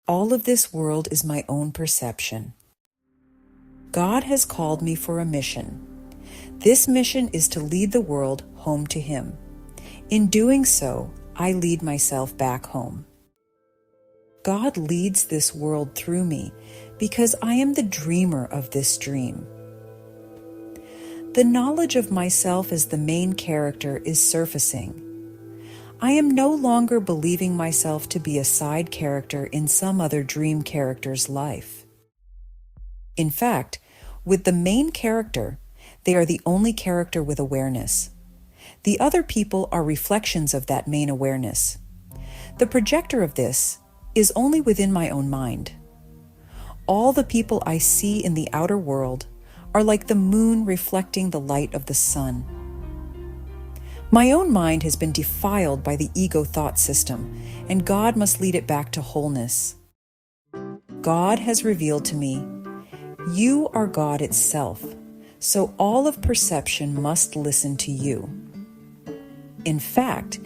All of this world is my own perception. God has called me for a mission. This mission is to lead the world home to Him. In doing so, I lead myself back home. God leads this world through me because I am the dreamer of this dream. The knowledge of myself as the main character is surfacing. I am no longer believing myself to be a side character in some other dream character's life. In fact, with the main character, they are the only character with awareness. The other people are reflections of that main awareness. The projector of this is only within my own mind. All the people I see in the outer world are like the moon reflecting the light of the sun. My own mind has been defiled by the ego thought system, and God must lead it back to wholeness. God has revealed to me, you are God itself, so all of perception must listen to you. In fact,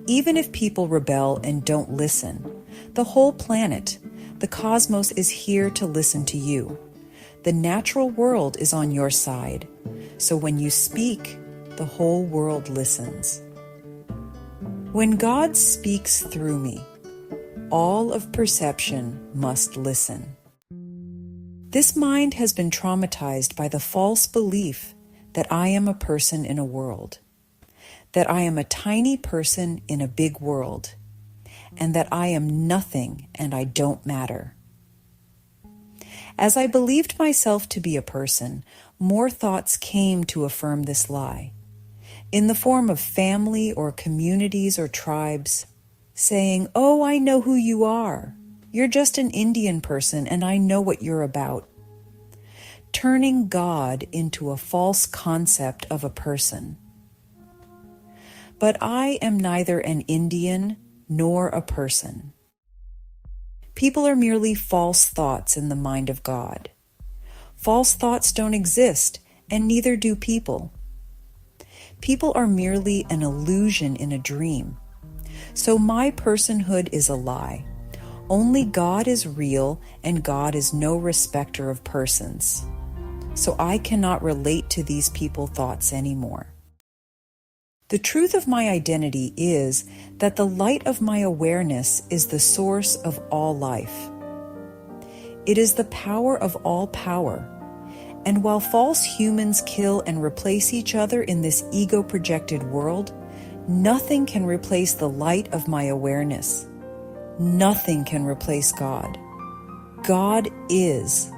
even if people rebel and don't listen, the whole planet, the cosmos, is here to listen to you. The natural world is on your side, so when you speak, the whole world listens. When God speaks through me, all of perception must listen. This mind has been traumatized by the false belief that I am a person in a world, that I am a tiny person in a big world, and that I am nothing and I don't matter. As I believed myself to be a person, more thoughts came to affirm this lie, in the form of family or communities or tribes, saying, "Oh, I know who you are. You're just an Indian person and I know what you're about." Turning God into a false concept of a person. But I am neither an Indian nor a person. People are merely false thoughts in the mind of God. False thoughts don't exist, and neither do people. People are merely an illusion in a dream. So my personhood is a lie. Only God is real, and God is no respecter of persons. So I cannot relate to these people thoughts anymore. The truth of my identity is that the light of my awareness is the source of all life. It is the power of all power. And while false humans kill and replace each other in this ego-projected world, nothing can replace the light of my awareness. Nothing can replace God. God is,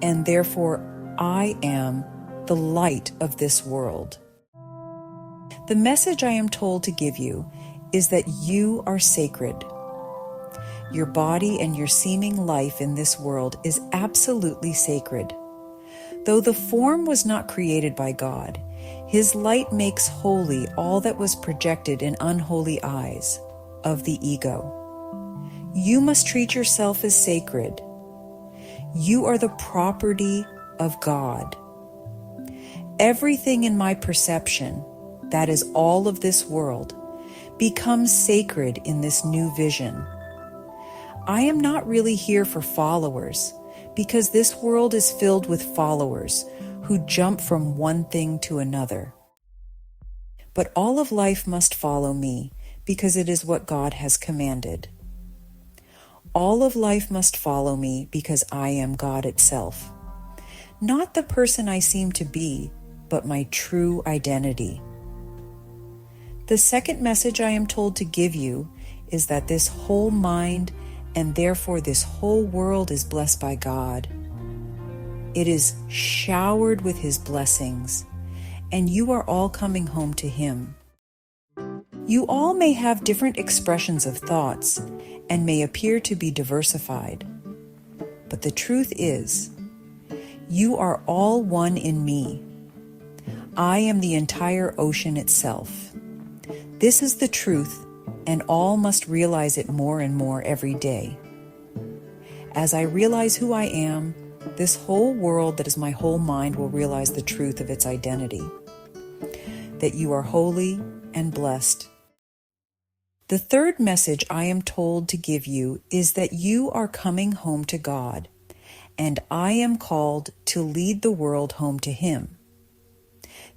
and therefore I am, the light of this world. The message I am told to give you is that you are sacred. Your body and your seeming life in this world is absolutely sacred. Though the form was not created by God, His light makes holy all that was projected in unholy eyes of the ego. You must treat yourself as sacred. You are the property of God. Everything in my perception, that is all of this world, becomes sacred in this new vision. I am not really here for followers, because this world is filled with followers who jump from one thing to another. But all of life must follow me, because it is what God has commanded. All of life must follow me because I am God itself. Not the person I seem to be, but my true identity. The second message I am told to give you is that this whole mind and therefore this whole world is blessed by God. It is showered with His blessings, and you are all coming home to Him. You all may have different expressions of thoughts and may appear to be diversified, but the truth is, you are all one in me. I am the entire ocean itself. This is the truth, and all must realize it more and more every day. As I realize who I am, this whole world that is my whole mind will realize the truth of its identity, that you are holy and blessed. The third message I am told to give you is that you are coming home to God, and I am called to lead the world home to Him.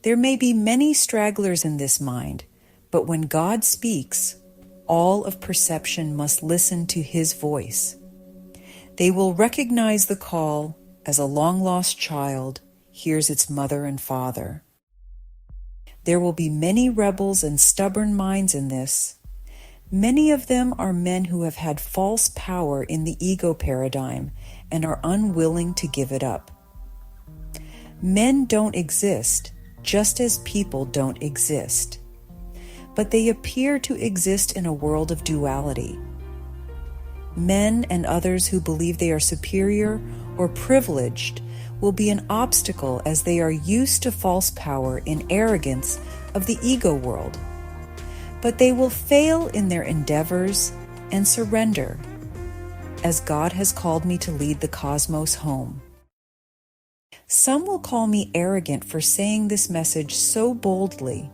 There may be many stragglers in this mind, but when God speaks, all of perception must listen to His voice. They will recognize the call as a long-lost child hears its mother and father. There will be many rebels and stubborn minds in this. Many of them are men who have had false power in the ego paradigm and are unwilling to give it up. Men don't exist, just as people don't exist. But they appear to exist in a world of duality. Men and others who believe they are superior or privileged will be an obstacle as they are used to false power and arrogance of the ego world. But they will fail in their endeavors and surrender, as God has called me to lead the cosmos home. Some will call me arrogant for saying this message so boldly,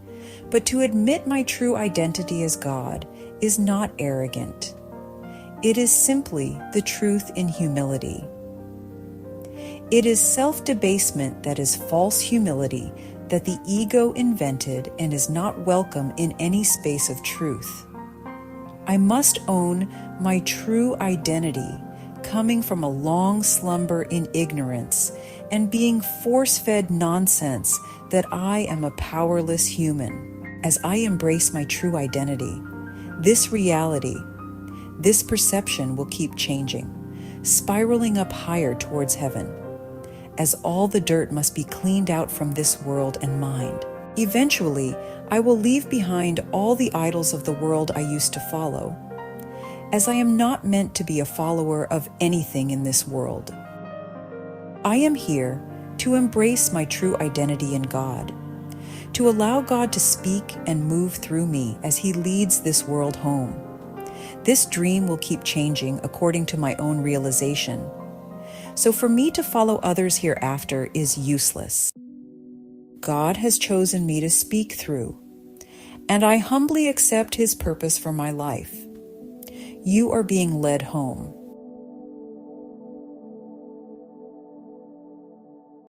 but to admit my true identity as God is not arrogant. It is simply the truth in humility. It is self-debasement that is false humility that the ego invented and is not welcome in any space of truth. I must own my true identity, coming from a long slumber in ignorance and being force-fed nonsense that I am a powerless human. As I embrace my true identity, this reality, this perception will keep changing, spiraling up higher towards heaven, as all the dirt must be cleaned out from this world and mind. Eventually, I will leave behind all the idols of the world I used to follow, as I am not meant to be a follower of anything in this world. I am here to embrace my true identity in God, to allow God to speak and move through me as He leads this world home. This dream will keep changing according to my own realization. So for me to follow others hereafter is useless. God has chosen me to speak through, and I humbly accept His purpose for my life. You are being led home.